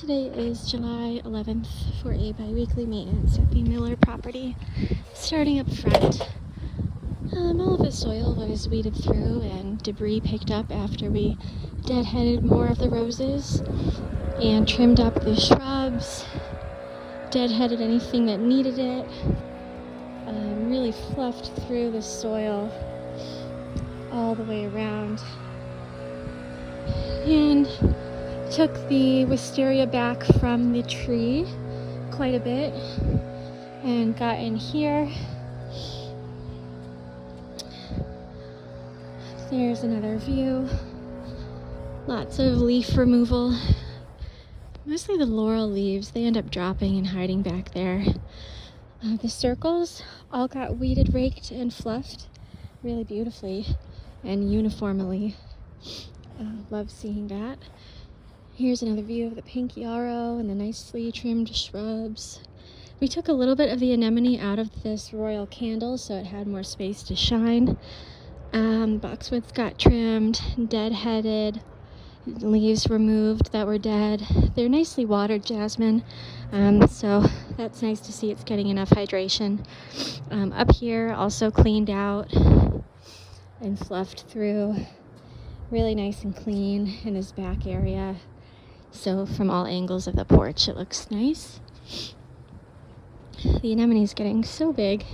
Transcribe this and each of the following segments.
Today is July 11th for a biweekly maintenance at the Miller property. Starting up front, all of the soil was weeded through and debris picked up after we deadheaded more of the roses and trimmed up the shrubs, deadheaded anything that needed it, really fluffed through the soil all the way around, and took the wisteria back from the tree quite a bit and got in here. There's another view. Lots of leaf removal. Mostly the laurel leaves. They end up dropping and hiding back there. The circles all got weeded, raked, and fluffed really beautifully and uniformly. Love seeing that. Here's another view of the pink yarrow and the nicely trimmed shrubs. We took a little bit of the anemone out of this royal candle so it had more space to shine. Boxwoods got trimmed, deadheaded, leaves removed that were dead. They're nicely watered jasmine, so that's nice to see it's getting enough hydration. Up here, also cleaned out and fluffed through. Really nice and clean in this back area. So from all angles of the porch, it looks nice. The anemone is getting so big.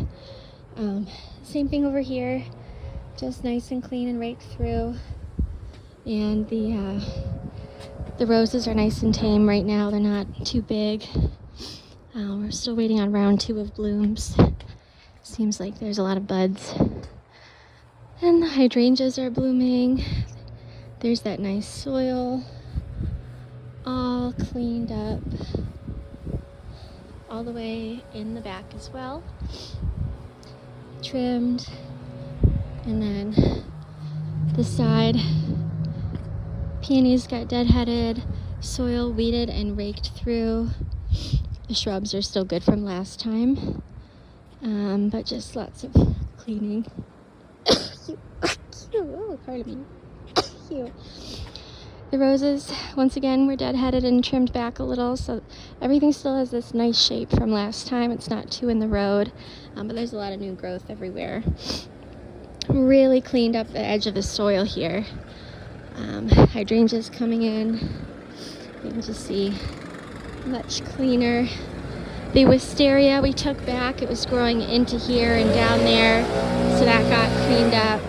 Same thing over here, just nice and clean and raked through. And the roses are nice and tame right now. They're not too big. We're still waiting on round 2 of blooms. Seems like there's a lot of buds. And the hydrangeas are blooming. There's that nice soil, all cleaned up, all the way in the back as well, trimmed, and then the side, peonies got deadheaded, soil weeded and raked through. The shrubs are still good from last time, but just lots of cleaning. Oh, pardon me. The roses, once again, were deadheaded and trimmed back a little, so everything still has this nice shape from last time. It's not too in the road, but there's a lot of new growth everywhere. Really cleaned up the edge of the soil here. Hydrangeas coming in. You can just see much cleaner. The wisteria we took back. It was growing into here and down there, so that got cleaned up.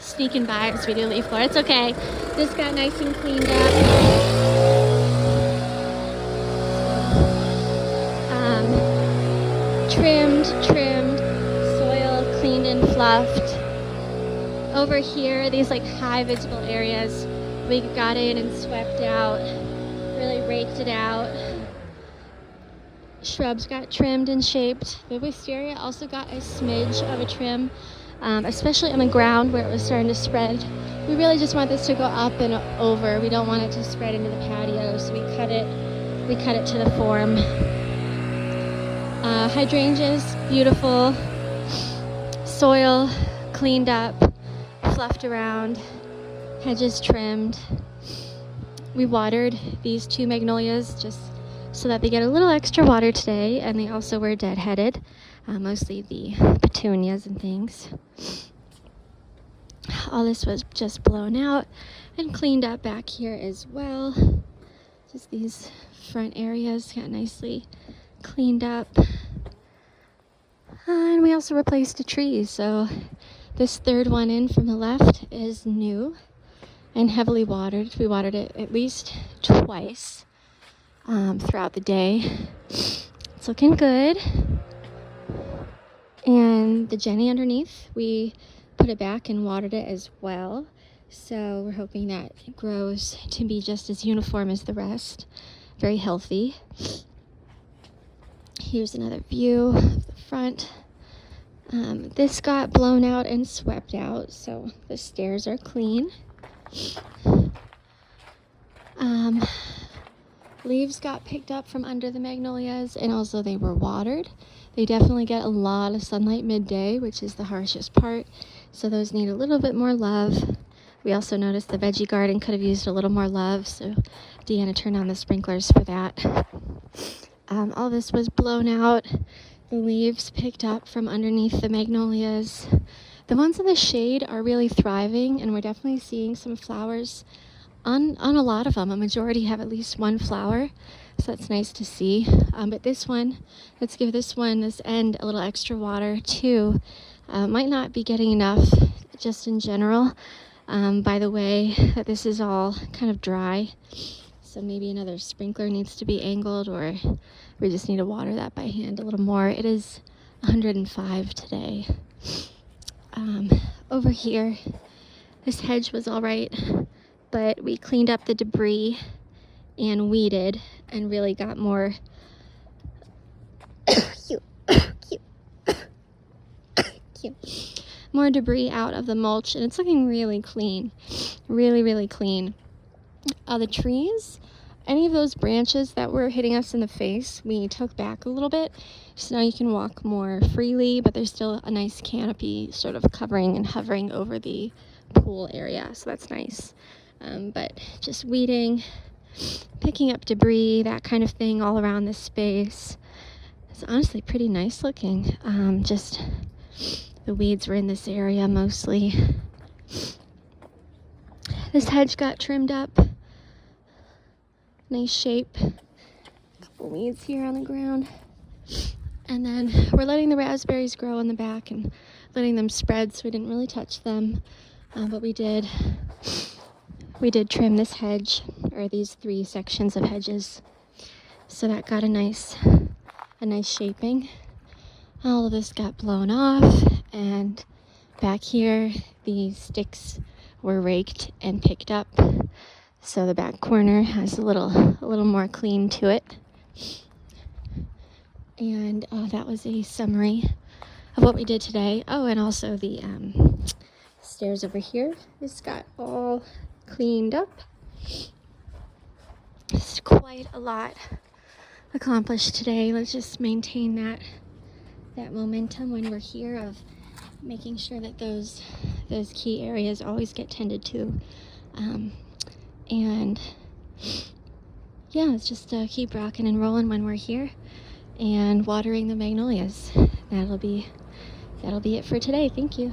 Sneaking by as we do leaf blower. It's okay. This got nice and cleaned up. Trimmed, soil cleaned and fluffed. Over here, these like high visible areas, we got in and swept out, really raked it out. Shrubs got trimmed and shaped. The wisteria also got a smidge of a trim. Especially on the ground where it was starting to spread. We really just want this to go up and over. We don't want it to spread into the patio, so we cut it to the form. Hydrangeas, beautiful. Soil cleaned up, fluffed around, hedges trimmed. We watered these 2 magnolias just so that they get a little extra water today, and they also were deadheaded. Mostly the petunias and things. All this was just blown out and cleaned up back here as well. Just these front areas got nicely cleaned up. And we also replaced a tree, so this third one in from the left is new and heavily watered. We watered it at least twice throughout the day. It's looking good. And the Jenny underneath, we put it back and watered it as well. So we're hoping that it grows to be just as uniform as the rest. Very healthy. Here's another view of the front. This got blown out and swept out, so the stairs are clean. Leaves got picked up from under the magnolias, and also they were watered. They definitely get a lot of sunlight midday, which is the harshest part, so those need a little bit more love. We also noticed the veggie garden could have used a little more love, so Deanna turned on the sprinklers for that. All this was blown out. The leaves picked up from underneath the magnolias. The ones in the shade are really thriving, and we're definitely seeing some flowers on a lot of them. A majority have at least one flower, so that's nice to see. But this one, let's give this end a little extra water too. Might not be getting enough just in general, by the way that this is all kind of dry. So maybe another sprinkler needs to be angled, or we just need to water that by hand a little more. It is 105 today. Over here, this hedge was all right, but we cleaned up the debris and weeded and really got more more debris out of the mulch, and it's looking really clean. Really clean. The trees, any of those branches that were hitting us in the face, we took back a little bit, so now you can walk more freely, but there's still a nice canopy sort of covering and hovering over the pool area, so that's nice. But just weeding, picking up debris, that kind of thing all around this space. It's honestly pretty nice looking. Just the weeds were in this area mostly. This hedge got trimmed up. Nice shape. A couple weeds here on the ground. And then we're letting the raspberries grow in the back and letting them spread, so we didn't really touch them. But we did trim this hedge, or these 3 sections of hedges. So that got a nice shaping. All of this got blown off, and back here the sticks were raked and picked up. So the back corner has a little more clean to it. And that was a summary of what we did today. Oh, and also the stairs over here just got all cleaned up. It's quite a lot accomplished today. Let's just maintain that momentum when we're here of making sure that those key areas always get tended to. And yeah, let's just keep rocking and rolling when we're here and watering the magnolias. That'll be it for today. Thank you.